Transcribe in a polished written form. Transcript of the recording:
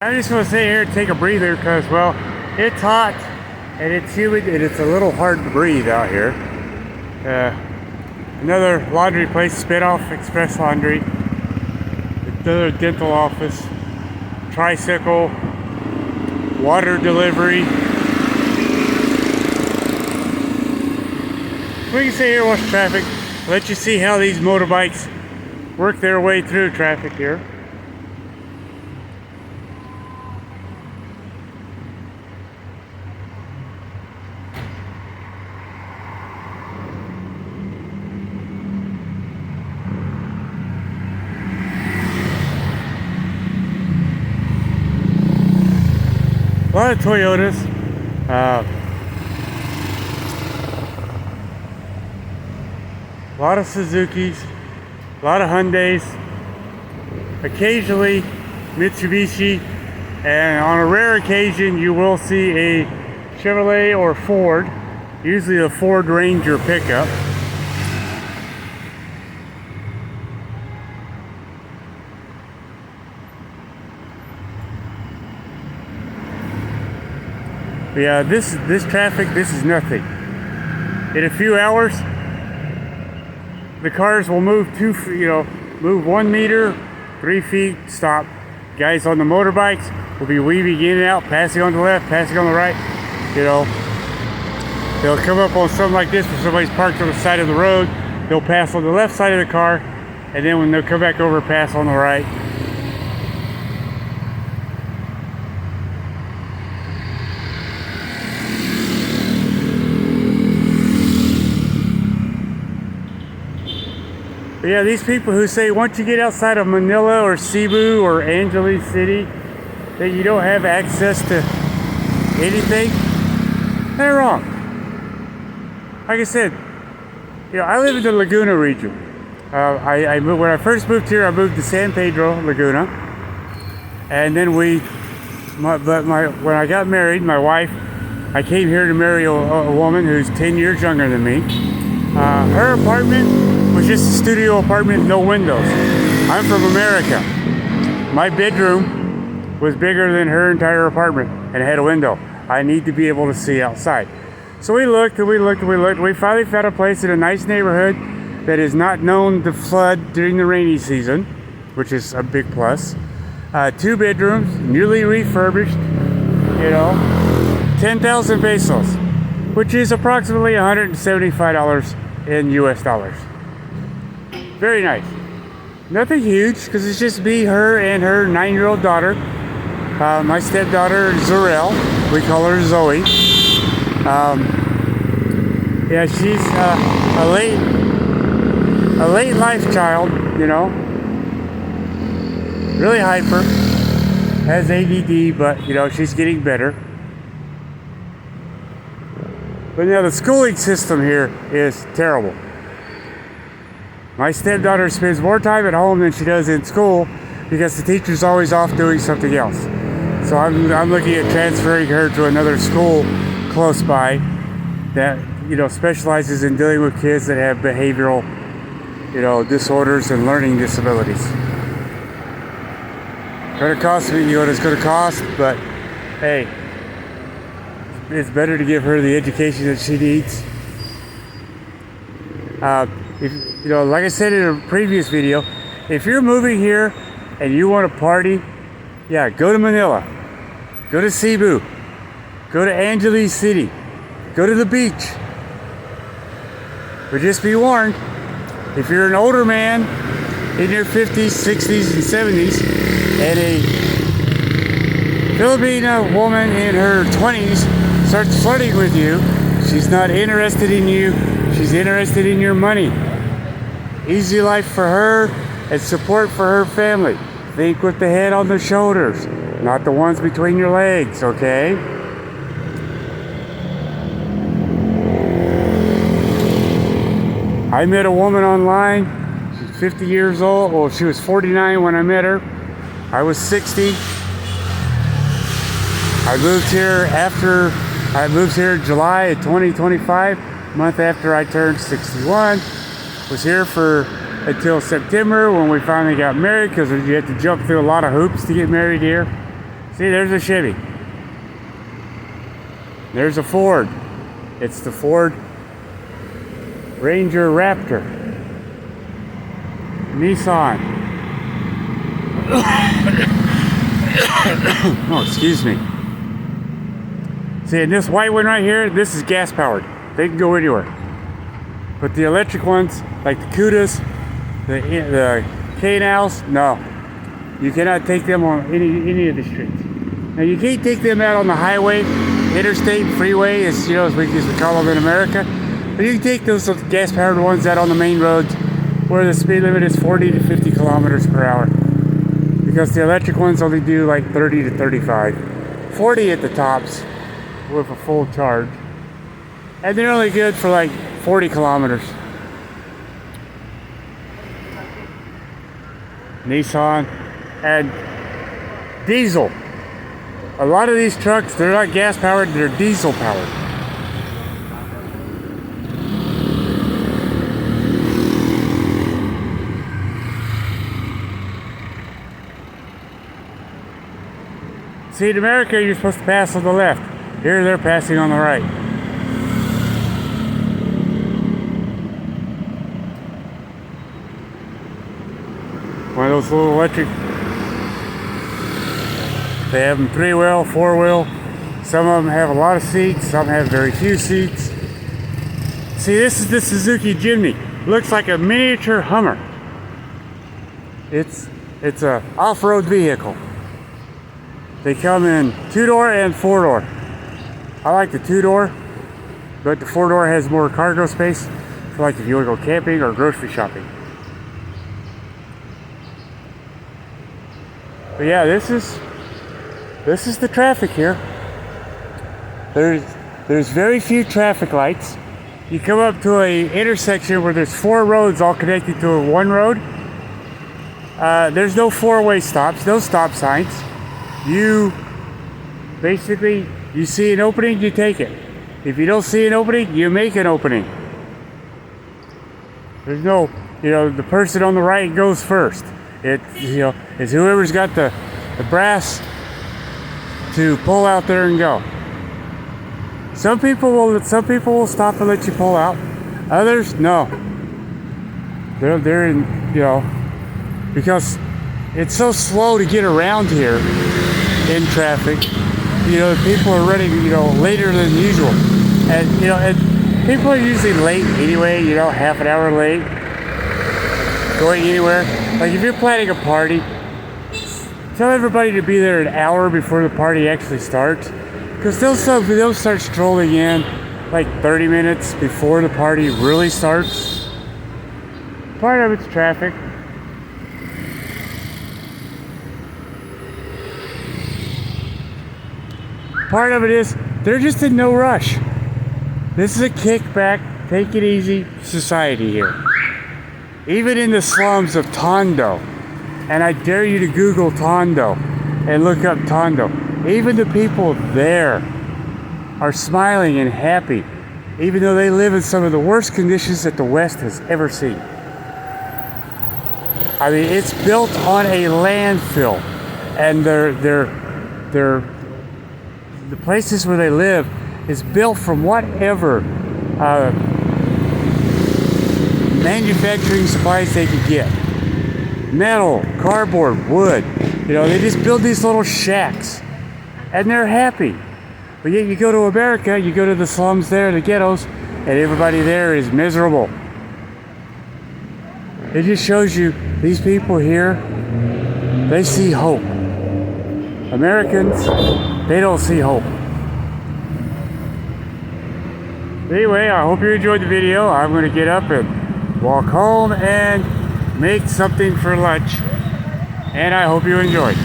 I'm just going to sit here and take a breather because, well, it's hot and it's humid and it's a little hard to breathe out here. Another laundry place, Spin-Off Express Laundry. Another dental office. Tricycle. Water delivery. We can sit here and watch traffic. Let you see how these motorbikes work their way through traffic here. A lot of Toyotas, a lot of Suzukis, a lot of Hyundais, occasionally Mitsubishi, and on a rare occasion you will see a Chevrolet or Ford, usually a Ford Ranger pickup. Yeah, this traffic, this is nothing. In a few hours, the cars will move move 1 meter, 3 feet, stop. Guys on the motorbikes will be weaving in and out, passing on the left, passing on the right. They'll come up on something like this where somebody's parked on the side of the road. They'll pass on the left side of the car, and then when they'll come back over, pass on the right. But yeah, these people who say once you get outside of Manila or Cebu or Angeles City that you don't have access to anything, they're wrong. Like I said, I live in the Laguna region. When I first moved here, I moved to San Pedro, Laguna. And then when I got married, my wife, I came here to marry a woman who's 10 years younger than me. Her apartment was just a studio apartment, no windows. I'm from America. My bedroom was bigger than her entire apartment and had a window. I need to be able to see outside. So we looked and we looked and we looked. We finally found a place in a nice neighborhood that is not known to flood during the rainy season, which is a big plus. 2 bedrooms, newly refurbished, 10,000 pesos, which is approximately $175 in US dollars. Very nice. Nothing huge, because it's just me, her, and her 9-year-old daughter. My stepdaughter, Zarel. We call her Zoe. Yeah, she's a late life child, Really hyper. Has ADD, but, she's getting better. But now the schooling system here is terrible. My stepdaughter spends more time at home than she does in school because the teacher's always off doing something else. So I'm looking at transferring her to another school close by that, specializes in dealing with kids that have behavioral, disorders and learning disabilities. Gonna cost me what it's gonna cost, but hey, it's better to give her the education that she needs. Like I said in a previous video, if you're moving here and you want to party, yeah, go to Manila, go to Cebu, go to Angeles City, go to the beach. But just be warned, if you're an older man in your 50s, 60s, and 70s, and a Filipina woman in her 20s starts flirting with you, she's not interested in you, she's interested in your money. Easy life for her and support for her family. Think with the head on the shoulders, not the ones between your legs, okay? I met a woman online. She's 50 years old. Well, she was 49 when I met her. I was 60. I moved here in July of 2025, a month after I turned 61. Was here until September when we finally got married, because you had to jump through a lot of hoops to get married here. See, there's a Chevy. There's a Ford. It's the Ford Ranger Raptor. Nissan. Oh, excuse me. See, and this white one right here, this is gas powered. They can go anywhere. But the electric ones, like the Cudas, the K-Nows, no. You cannot take them on any of the streets. Now you can't take them out on the highway, interstate, freeway, as you know, as we call them in America. But you can take those gas-powered ones out on the main roads where the speed limit is 40 to 50 kilometers per hour. Because the electric ones only do like 30 to 35. 40 at the tops with a full charge. And they're only good for like 40 kilometers. Nissan and diesel. A lot of these trucks, they're not gas powered, they're diesel powered. See, in America, you're supposed to pass on the left. Here, they're passing on the right. One of those little electric. They have them 3-wheel, 4-wheel. Some of them have a lot of seats. Some have very few seats. See, this is the Suzuki Jimny. Looks like a miniature Hummer. It's a off-road vehicle. They come in 2-door and 4-door. I like the 2-door, but the 4-door has more cargo space for like if you want to go camping or grocery shopping. But yeah, this is the traffic here. There's very few traffic lights. You come up to a intersection where there's 4 roads all connected to one road. There's no 4-way stops, no stop signs. You basically, you see an opening, you take it. If you don't see an opening, you make an opening. There's no, the person on the right goes first. It's whoever's got the brass to pull out there and go. Some people will stop and let you pull out. Others, no. They're in, because it's so slow to get around here in traffic. People are running, later than usual. And people are usually late anyway, half an hour late. Going anywhere. Like if you're planning a party, tell everybody to be there an hour before the party actually starts. Because they'll start strolling in like 30 minutes before the party really starts. Part of it's traffic. Part of it is they're just in no rush. This is a kickback, take it easy society here. Even in the slums of Tondo, and I dare you to Google Tondo and look up Tondo. Even the people there are smiling and happy, even though they live in some of the worst conditions that the West has ever seen. I mean, it's built on a landfill, and the places where they live is built from whatever manufacturing supplies they could get. Metal, cardboard, wood. They just build these little shacks. And they're happy. But yet you go to America, you go to the slums there, the ghettos, and everybody there is miserable. It just shows you these people here, they see hope. Americans, they don't see hope. Anyway, I hope you enjoyed the video. I'm going to get up and walk home and make something for lunch. And I hope you enjoyed.